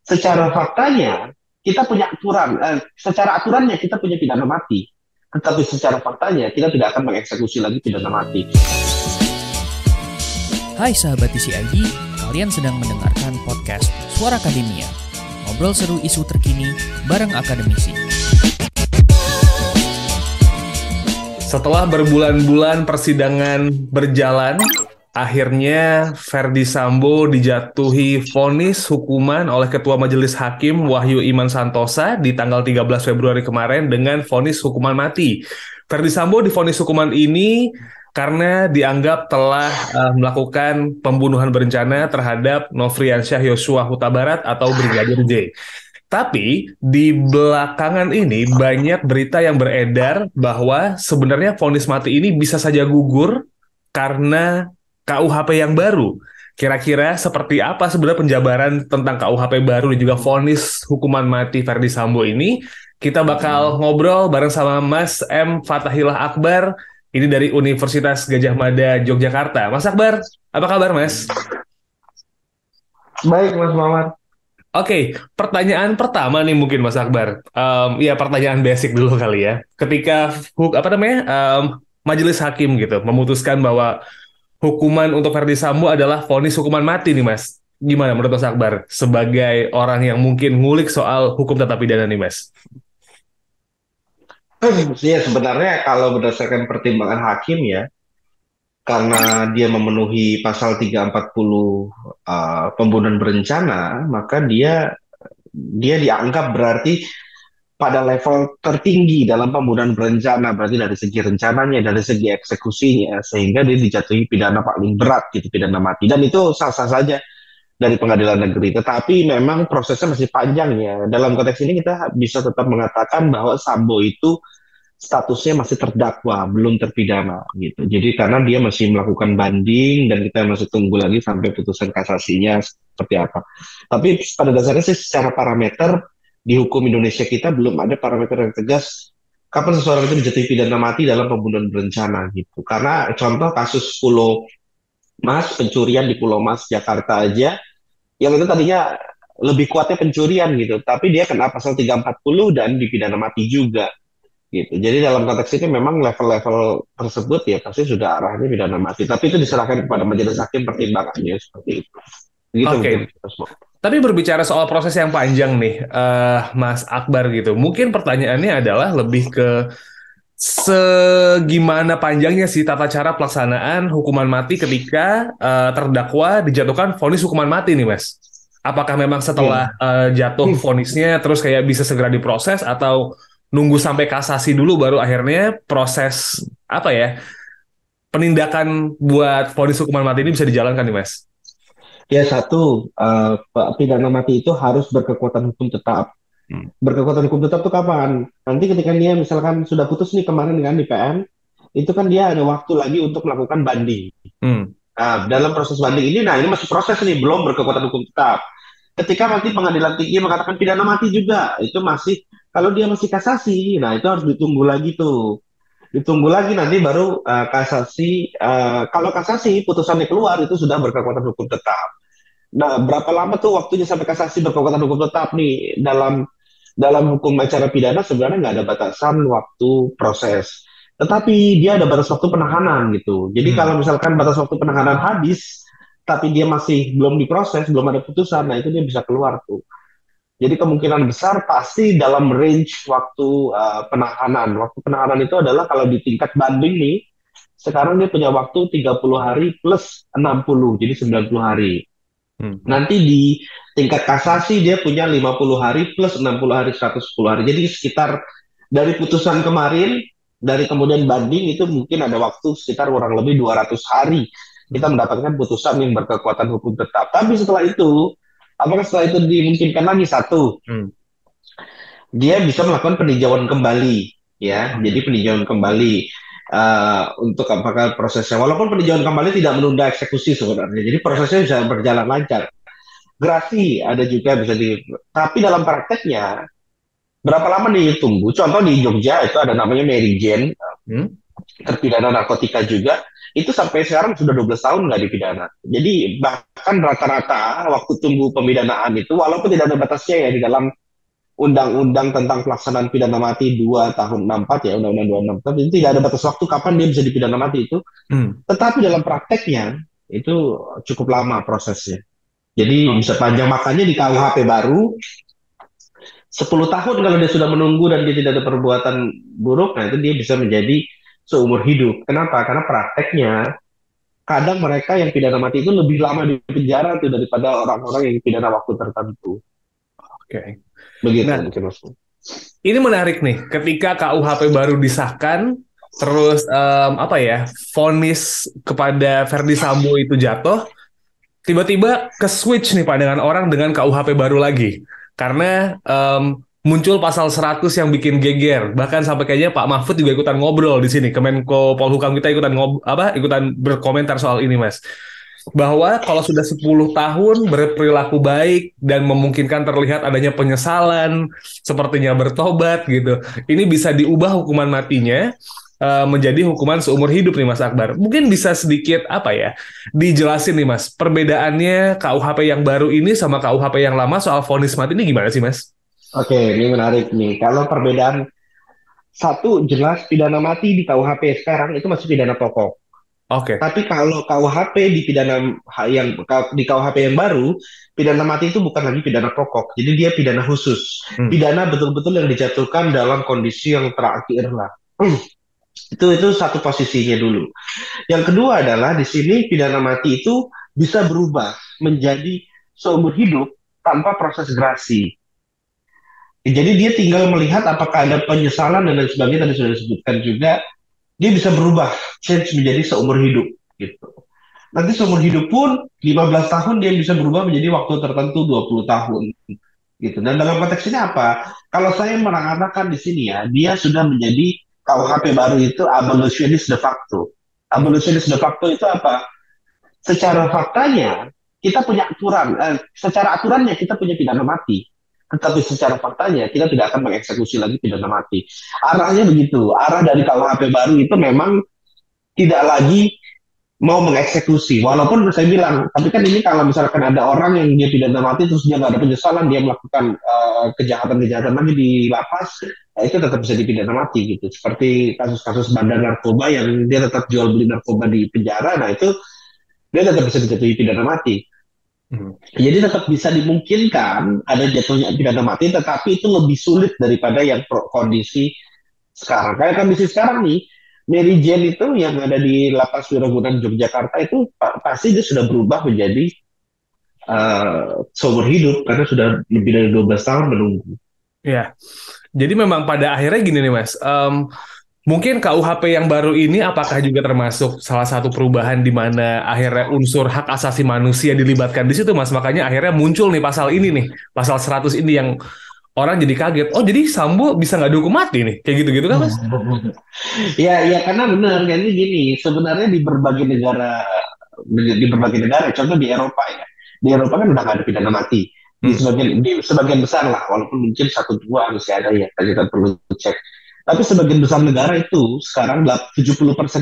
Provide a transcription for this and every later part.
secara faktanya kita punya aturan, secara aturannya kita punya pidana mati, tetapi secara faktanya kita tidak akan mengeksekusi lagi pidana mati. Hai sahabat TCID, kalian sedang mendengarkan podcast Suara Akademia. Ngobrol seru isu terkini bareng akademisi. Setelah berbulan-bulan persidangan berjalan, akhirnya Ferdy Sambo dijatuhi vonis hukuman oleh Ketua Majelis Hakim Wahyu Iman Santosa di tanggal 13 Februari kemarin dengan vonis hukuman mati. Ferdy Sambo divonis hukuman ini karena dianggap telah melakukan pembunuhan berencana terhadap Nofriansyah Yosua Huta Barat atau Brigadir J. Tapi di belakangan ini banyak berita yang beredar bahwa sebenarnya vonis mati ini bisa saja gugur karena KUHP yang baru. Kira-kira seperti apa sebenarnya penjabaran tentang KUHP baru dan juga vonis hukuman mati Ferdy Sambo ini? Kita bakal ngobrol bareng sama Mas M. Fathahillah Akbar, ini dari Universitas Gadjah Mada, Yogyakarta. Mas Akbar, apa kabar Mas? Baik, Mas Muhammad. Oke, pertanyaan pertama nih mungkin Mas Akbar. Ya pertanyaan basic dulu kali ya. Ketika Majelis Hakim gitu memutuskan bahwa hukuman untuk Ferdy Sambo adalah vonis hukuman mati nih Mas. Gimana menurut Mas Akbar sebagai orang yang mungkin ngulik soal hukum tata pidana nih Mas? Ya, sebenarnya kalau berdasarkan pertimbangan hakim ya, karena dia memenuhi pasal 340 pembunuhan berencana, maka dia dianggap berarti pada level tertinggi dalam pembunuhan berencana, berarti dari segi rencananya, dari segi eksekusinya, sehingga dia dijatuhi pidana paling berat gitu, pidana mati. Dan itu sah-sah saja dari pengadilan negeri. Tetapi memang prosesnya masih panjang ya. Dalam konteks ini kita bisa tetap mengatakan bahwa Sambo itu statusnya masih terdakwa, belum terpidana gitu. Jadi karena dia masih melakukan banding dan kita masih tunggu lagi sampai putusan kasasinya seperti apa. Tapi pada dasarnya sih secara parameter di hukum Indonesia kita belum ada parameter yang tegas kapan seseorang itu dijatuhi pidana mati dalam pembunuhan berencana gitu. Karena contoh kasus Pulau Mas, pencurian di Pulau Mas Jakarta aja, yang itu tadinya lebih kuatnya pencurian gitu, tapi dia kena pasal 340 dan dipidana mati juga gitu. Jadi dalam konteks ini memang level-level tersebut ya pasti sudah arahnya pidana mati. Tapi itu diserahkan kepada majelis hakim pertimbangannya seperti itu. Begitu mungkin. Oke. Tapi berbicara soal proses yang panjang nih, Mas Akbar gitu. Mungkin pertanyaannya adalah lebih ke segimana panjangnya sih tata cara pelaksanaan hukuman mati ketika terdakwa dijatuhkan vonis hukuman mati nih, Mas? Apakah memang setelah jatuh vonisnya terus kayak bisa segera diproses atau nunggu sampai kasasi dulu baru akhirnya proses apa ya penindakan buat vonis hukuman mati ini bisa dijalankan nih, Mas? Ya satu, pidana mati itu harus berkekuatan hukum tetap. Berkekuatan hukum tetap itu kapan? Nanti ketika dia misalkan sudah putus nih kemarin dengan di PN, itu kan dia ada waktu lagi untuk melakukan banding. Nah, dalam proses banding ini, nah ini masih proses nih, belum berkekuatan hukum tetap. Ketika nanti pengadilan tinggi mengatakan pidana mati juga, itu masih, kalau dia masih kasasi, nah itu harus ditunggu lagi tuh. Ditunggu lagi nanti baru kasasi, kalau kasasi putusannya keluar itu sudah berkekuatan hukum tetap. Nah, berapa lama tuh waktunya sampai kasasi berkekuatan hukum tetap nih dalam hukum acara pidana sebenarnya nggak ada batasan waktu proses. Tetapi dia ada batas waktu penahanan gitu. Jadi kalau misalkan batas waktu penahanan habis, tapi dia masih belum diproses, belum ada putusan, nah itu dia bisa keluar tuh. Jadi kemungkinan besar pasti dalam range waktu penahanan. Waktu penahanan itu adalah kalau di tingkat banding nih, sekarang dia punya waktu 30 hari plus 60, jadi 90 hari. Nanti di tingkat kasasi dia punya 50 hari plus 60 hari, 110 hari. Jadi sekitar dari putusan kemarin, dari kemudian banding itu mungkin ada waktu sekitar kurang lebih 200 hari kita mendapatkan putusan yang berkekuatan hukum tetap. Tapi setelah itu, apakah setelah itu dimungkinkan lagi? Satu, dia bisa melakukan peninjauan kembali, ya. Jadi peninjauan kembali untuk apakah prosesnya, walaupun peninjauan kembali tidak menunda eksekusi sebenarnya, jadi prosesnya bisa berjalan lancar. Gerasi ada juga bisa tapi dalam prakteknya berapa lama nih tunggu? Contoh di Jogja itu ada namanya Mary Jane, terpidana narkotika juga, itu sampai sekarang sudah 12 tahun nggak dipidana. Jadi bahkan rata-rata waktu tunggu pemidanaan itu, walaupun tidak ada batasnya ya di dalam undang-undang tentang pelaksanaan pidana mati 2 tahun 64 ya, undang-undang 264 itu tidak ada batas waktu kapan dia bisa dipidana mati itu. Tetapi dalam prakteknya itu cukup lama prosesnya. Jadi bisa panjang, makanya di KUHP baru 10 tahun kalau dia sudah menunggu dan dia tidak ada perbuatan buruk, nah itu dia bisa menjadi seumur hidup. Kenapa? Karena prakteknya kadang mereka yang pidana mati itu lebih lama di penjara tuh daripada orang-orang yang pidana waktu tertentu. Oke. Begitu Nah, mungkin Mas. ini menarik nih, ketika KUHP baru disahkan, terus vonis kepada Verdi Sambo itu jatuh, tiba-tiba ke-switch nih pandangan orang dengan KUHP baru lagi. Karena muncul pasal 100 yang bikin geger. Bahkan sampai kayaknya Pak Mahfud juga ikutan ngobrol di sini. Kemenko Polhukam kita ikutan berkomentar soal ini, Mas. Bahwa kalau sudah 10 tahun berperilaku baik dan memungkinkan terlihat adanya penyesalan, sepertinya bertobat gitu. Ini bisa diubah hukuman matinya menjadi hukuman seumur hidup nih Mas Akbar. Mungkin bisa sedikit dijelasin nih Mas, perbedaannya KUHP yang baru ini sama KUHP yang lama soal vonis mati ini gimana sih Mas? Oke, ini menarik nih. Kalau perbedaan satu jelas pidana mati di KUHP sekarang itu masih pidana pokok. Oke. Tapi kalau KUHP di KUHP yang baru, pidana mati itu bukan lagi pidana pokok. Jadi dia pidana khusus. Pidana betul-betul yang dijatuhkan dalam kondisi yang terakhir lah. Itu satu posisinya dulu. Yang kedua adalah di sini pidana mati itu bisa berubah menjadi seumur hidup tanpa proses gerasi. Jadi dia tinggal melihat apakah ada penyesalan dan lain sebagainya, tadi sudah disebutkan juga. Dia bisa berubah, change menjadi seumur hidup gitu. Nanti seumur hidup pun 15 tahun dia bisa berubah menjadi waktu tertentu 20 tahun gitu. Dan dalam konteks ini apa? Kalau saya mengatakan di sini ya, dia sudah menjadi KUHP baru itu abolitionist de facto. Abolitionist de facto itu apa? Secara faktanya kita punya aturan, secara aturannya kita punya pidana mati. Tetapi secara faktanya kita tidak akan mengeksekusi lagi pidana mati. Arahnya begitu. Arah dari KUHP baru itu memang tidak lagi mau mengeksekusi. Walaupun saya bilang, tapi kan ini kalau misalkan ada orang yang dia pidana mati terus dia nggak ada penyesalan, dia melakukan kejahatan-kejahatan lagi di lapas, ya itu tetap bisa dipidana mati gitu. Seperti kasus-kasus bandar narkoba yang dia tetap jual beli narkoba di penjara, nah itu dia tetap bisa dijatuhi pidana mati. Jadi tetap bisa dimungkinkan ada jatuhnya pidana mati, tetapi itu lebih sulit daripada yang kondisi sekarang. Kayak kondisi sekarang nih, Mary Jane itu yang ada di Lapas Wiragunan Yogyakarta itu pasti dia sudah berubah menjadi seumur hidup karena sudah lebih dari 12 tahun menunggu. Ya, jadi memang pada akhirnya gini nih Mas, mungkin KUHP yang baru ini apakah juga termasuk salah satu perubahan di mana akhirnya unsur hak asasi manusia dilibatkan di situ Mas, makanya akhirnya muncul nih pasal ini nih, pasal 100 ini yang orang jadi kaget, oh jadi Sambo bisa nggak dihukum mati nih, kayak gitu-gitu kan Mas? Ya karena benar, jadi gini, sebenarnya di berbagai negara, contoh di Eropa ya, di Eropa kan udah nggak ada pidana mati, di sebagian besar lah, walaupun mungkin 1-2 masih ada ya, kita perlu cek. Tapi sebagian besar negara itu sekarang 70%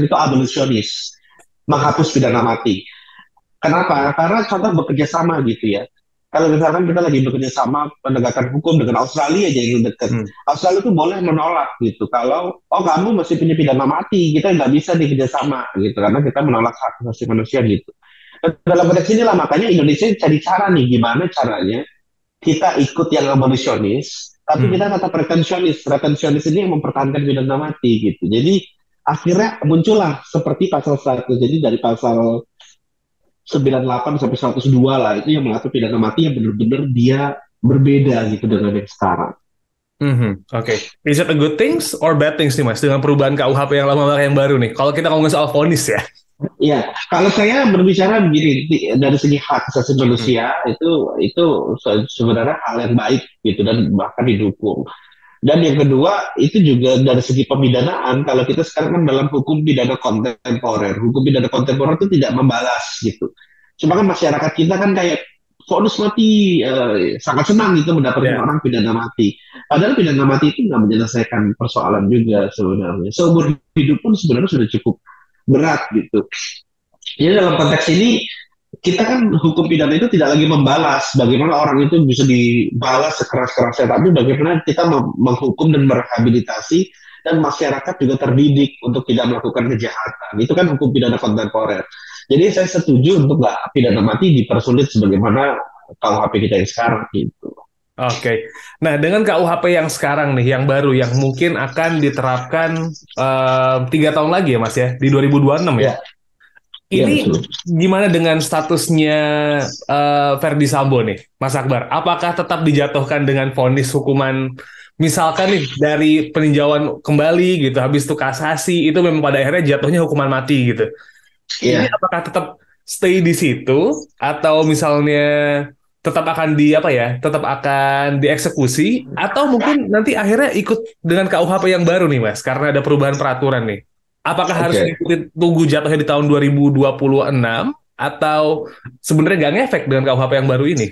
itu abolisionis, menghapus pidana mati. Kenapa? Karena contoh bekerja sama gitu ya. Kalau misalkan kita lagi bekerja sama penegakan hukum dengan Australia aja yang dekat, Australia itu boleh menolak gitu. Kalau kamu masih punya pidana mati, kita nggak bisa bekerja sama gitu, karena kita menolak hak asasi manusia gitu. Dalam konteks inilah makanya Indonesia cari cara nih, gimana caranya kita ikut yang abolisionis, tapi kita tetap retensionis. Retensionis ini yang mempertahankan pidana mati gitu. Jadi akhirnya muncullah seperti pasal 100. Jadi dari pasal 98 sampai 102 lah, itu yang mengatur pidana mati yang benar-benar dia berbeda gitu dengan yang sekarang. Oke. Is it a good things or bad things nih Mas dengan perubahan KUHP yang lama yang baru nih? Kalau kita ngomongin soal vonis ya. Iya, kalau saya berbicara begini, dari segi hak asasi manusia itu sebenarnya hal yang baik gitu dan bahkan didukung. Dan yang kedua itu juga dari segi pemidanaan, kalau kita sekarang kan dalam hukum pidana kontemporer, itu tidak membalas gitu. Cuma kan masyarakat kita kan kayak vonis mati sangat senang gitu mendapatkan orang pidana mati. Padahal pidana mati itu nggak menyelesaikan persoalan juga sebenarnya. Seumur hidup pun sebenarnya sudah cukup berat gitu. Jadi dalam konteks ini kita kan hukum pidana itu tidak lagi membalas bagaimana orang itu bisa dibalas sekeras-kerasnya, tapi bagaimana kita menghukum dan merehabilitasi dan masyarakat juga terdidik untuk tidak melakukan kejahatan. Itu kan hukum pidana kontemporer. Jadi saya setuju untuk nggak pidana mati dipersulit sebagaimana KUHP kita yang sekarang gitu. Oke. Nah, dengan KUHP yang sekarang nih, yang baru, yang mungkin akan diterapkan 3 tahun lagi ya, Mas ya, di 2026 ya. Ya, ya Ini betul. gimana dengan statusnya Ferdy Sambo nih, Mas Akbar? Apakah tetap dijatuhkan dengan vonis hukuman, misalkan nih dari peninjauan kembali gitu, habis itu kasasi, itu memang pada akhirnya jatuhnya hukuman mati gitu. Ini Iya, apakah tetap stay di situ atau misalnya tetap akan tetap akan dieksekusi atau mungkin nanti akhirnya ikut dengan KUHP yang baru nih Mas karena ada perubahan peraturan nih. Apakah harus oke. ngikutin tunggu jatuhnya di tahun 2026 atau sebenarnya nggak ngefek dengan KUHP yang baru ini?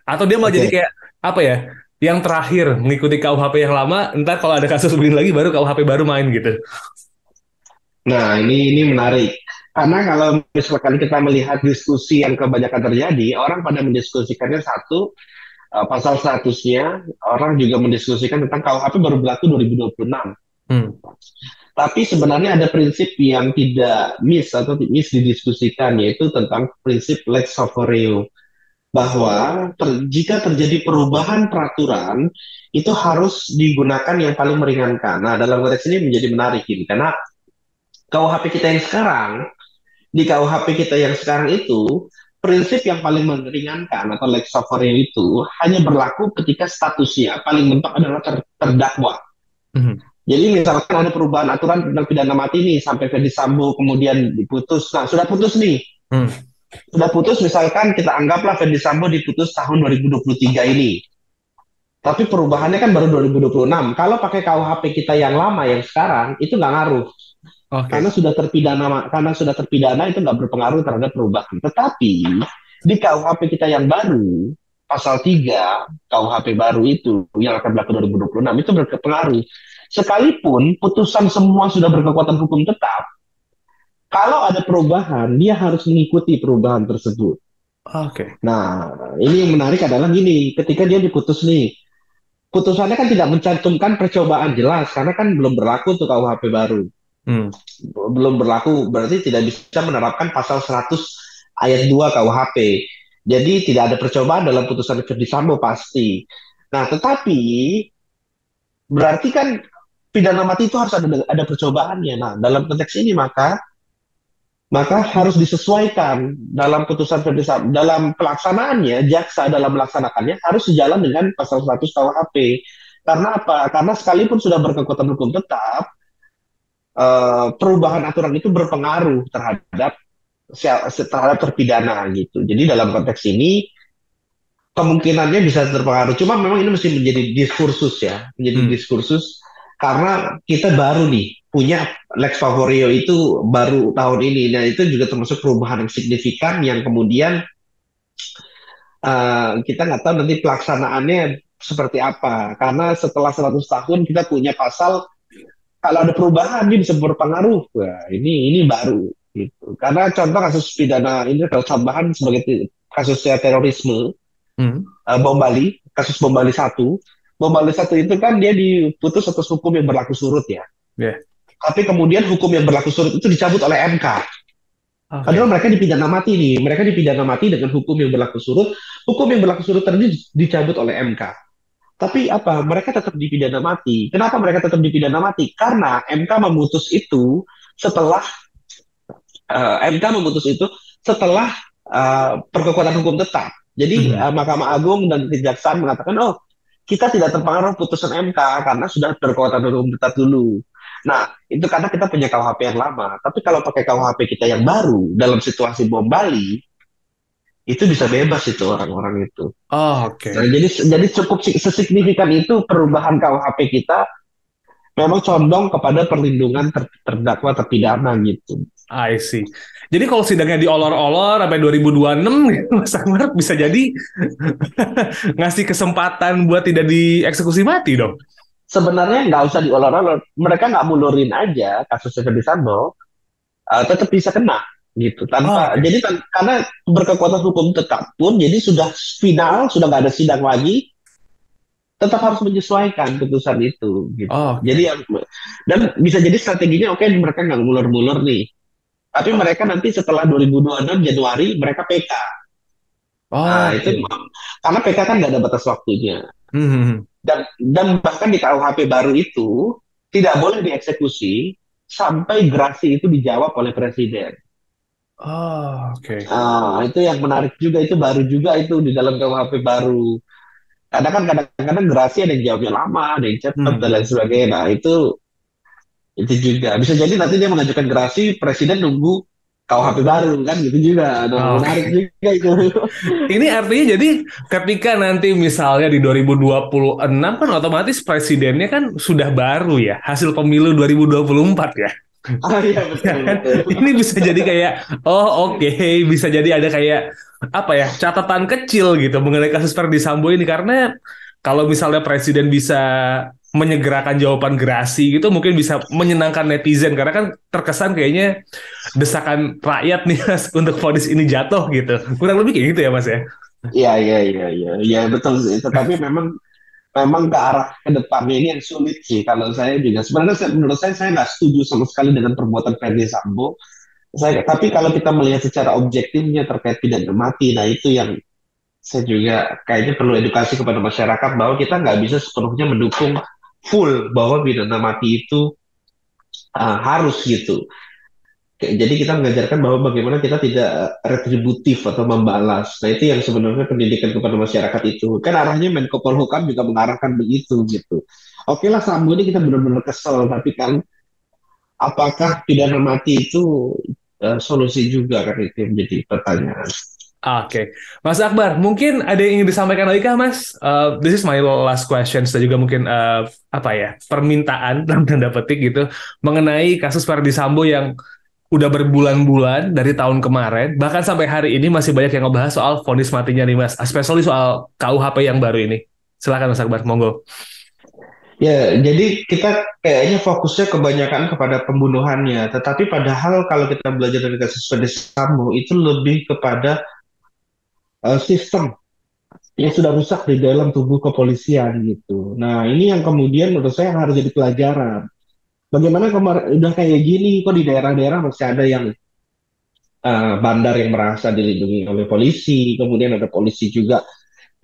Atau dia mau jadi Oke. kayak apa ya? Yang terakhir mengikuti KUHP yang lama, entar kalau ada kasus begini lagi baru KUHP baru main gitu. Nah, ini menarik. Karena kalau misalkan kita melihat diskusi yang kebanyakan terjadi, orang pada mendiskusikannya satu, pasal statusnya, orang juga mendiskusikan tentang KUHP baru berlaku 2026. Hmm. Tapi sebenarnya ada prinsip yang tidak miss atau miss didiskusikan, yaitu tentang prinsip lex superior. Bahwa jika terjadi perubahan peraturan, itu harus digunakan yang paling meringankan. Nah, dalam konteks ini menjadi menarik ini, karena KUHP kita yang sekarang, di KUHP kita yang sekarang itu, prinsip yang paling meringankan atau lex superior itu hanya berlaku ketika statusnya paling mentok adalah terdakwa. Hmm. Jadi misalkan ada perubahan aturan tentang pidana mati nih sampai Ferdy Sambo kemudian diputus. Nah, sudah putus nih. Hmm. Sudah putus misalkan kita anggaplah Ferdy Sambo diputus tahun 2023 ini. Tapi perubahannya kan baru 2026. Kalau pakai KUHP kita yang lama yang sekarang itu nggak ngaruh. Oke. Karena sudah terpidana itu nggak berpengaruh terhadap perubahan. Tetapi di KUHP kita yang baru pasal 3 KUHP baru itu yang akan berlaku 2026 itu berpengaruh. Sekalipun putusan semua sudah berkekuatan hukum tetap, kalau ada perubahan, dia harus mengikuti perubahan tersebut. Oke. Nah, ini yang menarik adalah gini, ketika dia diputus nih, putusannya kan tidak mencantumkan percobaan jelas, karena kan belum berlaku untuk KUHP baru. Hmm. Belum berlaku, berarti tidak bisa menerapkan pasal 100 ayat 2 KUHP. Jadi tidak ada percobaan dalam putusan Ferdy Sambo pasti. Nah, tetapi berarti kan pidana mati itu harus ada percobaannya. Nah, dalam konteks ini maka harus disesuaikan dalam putusan Ferdy Sambo. Dalam pelaksanaannya, jaksa dalam melaksanakannya harus sejalan dengan pasal 100 KUHP. Karena apa? Karena sekalipun sudah berkekuatan hukum tetap, perubahan aturan itu berpengaruh terhadap terpidana gitu. Jadi dalam konteks ini kemungkinannya bisa terpengaruh. Cuma memang ini mesti menjadi diskursus ya, menjadi diskursus karena kita baru nih punya lex favorio itu baru tahun ini. Nah, itu juga termasuk perubahan yang signifikan yang kemudian kita nggak tahu nanti pelaksanaannya seperti apa. Karena setelah 100 tahun kita punya pasal kalau ada perubahan dia bisa berpengaruh. Wah, ini baru gitu. Karena contoh kasus pidana ini kalau tambahan sebagai kasusnya terorisme, Bom Bali, kasus Bom Bali 1. Bom Bali 1 itu kan dia diputus atas hukum yang berlaku surut ya. Yeah. Tapi kemudian hukum yang berlaku surut itu dicabut oleh MK. Okay. Padahal mereka dipidana mati nih. Mereka dipidana mati dengan hukum yang berlaku surut. Hukum yang berlaku surut tadi dicabut oleh MK. Tapi apa? Mereka tetap dipidana mati. Kenapa mereka tetap dipidana mati? Karena MK memutus itu setelah perkekuatan hukum tetap. Jadi Mahkamah Agung dan Kejaksaan mengatakan, oh kita tidak terpengaruh putusan MK karena sudah berkekuatan hukum tetap dulu. Nah, itu karena kita punya KUHP yang lama. Tapi kalau pakai KUHP kita yang baru dalam situasi bom Bali, itu bisa bebas itu orang-orang itu. Oh, oke. Nah, jadi cukup sesignifikan itu perubahan KUHP kita memang condong kepada perlindungan terdakwa terpidana gitu. I see. Jadi kalau sidangnya diolor-olor sampai 2026 gitu, Mas Akbar bisa jadi ngasih kesempatan buat tidak dieksekusi mati dong. Sebenarnya nggak usah diolor-olor, mereka nggak mundurin aja kasusnya Ferdi Sambo, tetap bisa kena gitu Oh, tanpa oke. jadi karena berkekuatan hukum tetap pun jadi sudah final, sudah nggak ada sidang lagi, tetap harus menyesuaikan putusan itu gitu. Oh, Jadi oke. yang dan bisa jadi strateginya oke mereka nggak ngulur-ngulur nih, tapi mereka nanti setelah 2026 Januari mereka PK. Oh, Nah itu oke. karena PK kan nggak ada batas waktunya, Hmm. dan bahkan di KUHP baru itu tidak boleh dieksekusi sampai gerasi itu dijawab oleh presiden. Oh, oke. Itu yang menarik juga, itu baru juga itu di dalam KUHP baru. Karena kan kadang-kadang gerasi ada yang jawabnya lama, ada yang cepat dan Hmm. lain sebagainya. Nah itu juga bisa jadi nanti dia mengajukan gerasi, presiden nunggu KUHP baru kan gitu juga. Nah menarik Oke. juga itu. Ini artinya jadi ketika nanti misalnya di 2026 kan otomatis presidennya kan sudah baru ya, hasil pemilu 2024 ya. Iya Ya betul kan? betul. Ini bisa jadi kayak, oh oke, bisa jadi ada kayak apa ya, catatan kecil gitu mengenai kasus Verdi Sambo ini karena kalau misalnya presiden bisa menyegerakan jawaban gerasi gitu mungkin bisa menyenangkan netizen karena kan terkesan kayaknya desakan rakyat nih Mas untuk vonis ini jatuh gitu. Kurang lebih kayak gitu ya Mas ya. Iya iya iya iya iya betul sih. Tetapi memang memang ke arah ke depannya ini yang sulit sih. Kalau saya juga sebenarnya menurut saya nggak setuju sama sekali dengan perbuatan Verdi Sambo. Tapi kalau kita melihat secara objektifnya terkait pidana mati, nah itu yang saya juga kayaknya perlu edukasi kepada masyarakat bahwa kita nggak bisa sepenuhnya mendukung full bahwa pidana mati itu harus gitu. Jadi kita mengajarkan bahwa bagaimana kita tidak retributif atau membalas. Nah itu yang sebenarnya pendidikan kepada masyarakat itu. Kan arahnya Menko Polhukam juga mengarahkan begitu gitu. Oke lah Sambo ini kita benar-benar kesel, tapi kan apakah pidana mati itu solusi juga kan itu yang menjadi pertanyaan. Oke, Mas Akbar, mungkin ada yang ingin disampaikan lagi kah, Mas? This is my last question dan juga mungkin apa ya permintaan dalam tanda petik gitu mengenai kasus Verdi Sambo yang udah berbulan-bulan dari tahun kemarin, bahkan sampai hari ini masih banyak yang ngebahas soal vonis matinya nih, Mas. Especially soal KUHP yang baru ini. Silakan Mas Akbar, monggo. Ya, jadi kita kayaknya fokusnya kebanyakan kepada pembunuhannya, tetapi padahal kalau kita belajar dari kasus Ferdi Sambo itu lebih kepada sistem yang sudah rusak di dalam tubuh kepolisian gitu. Nah, ini yang kemudian menurut saya harus jadi pelajaran. Bagaimana kemarin udah kayak gini, kok di daerah-daerah masih ada yang bandar yang merasa dilindungi oleh polisi, kemudian ada polisi juga,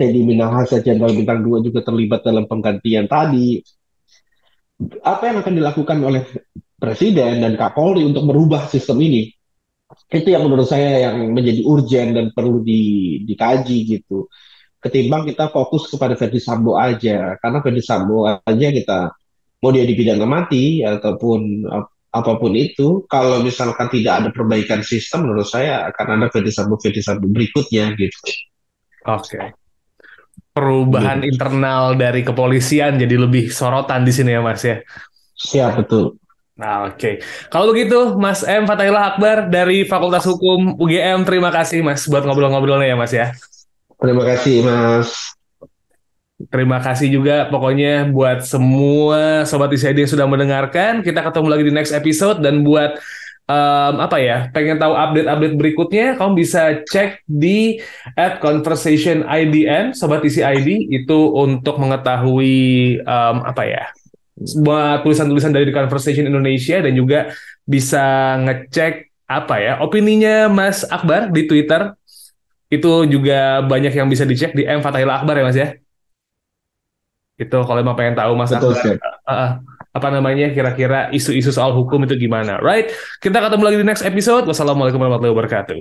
Teddy Minahasa Jenderal Bintang 2 juga terlibat dalam penggantian tadi. Apa yang akan dilakukan oleh Presiden dan Kapolri untuk merubah sistem ini? Itu yang menurut saya yang menjadi urgent dan perlu dikaji gitu. Ketimbang kita fokus kepada Ferdi Sambo aja, karena Ferdi Sambo aja kita mau dia dipidana mati ataupun apapun itu, kalau misalkan tidak ada perbaikan sistem, menurut saya akan ada Ferdi Sambo berikutnya gitu. Oke. Perubahan Gitu. internal dari kepolisian jadi lebih sorotan di sini ya, Mas ya. Siap betul. Nah, oke. Kalau begitu, Mas M. Fatahillah Akbar dari Fakultas Hukum UGM, terima kasih Mas buat ngobrol-ngobrolnya ya Mas ya. Terima kasih Mas. Terima kasih juga pokoknya buat semua Sobat ICID yang sudah mendengarkan. Kita ketemu lagi di next episode dan buat apa ya, pengen tahu update-update berikutnya, kamu bisa cek di @conversationidn Sobat ICID itu untuk mengetahui apa ya, semua tulisan-tulisan dari The Conversation Indonesia dan juga bisa ngecek apa ya opininya Mas Akbar di Twitter itu juga banyak yang bisa dicek di M Fatahillah Akbar ya Mas ya. Itu kalau emang pengen tahu Mas Betul Akbar siap. apa namanya kira-kira isu-isu soal hukum itu gimana, right? Kita ketemu lagi di next episode. Wassalamualaikum warahmatullahi wabarakatuh.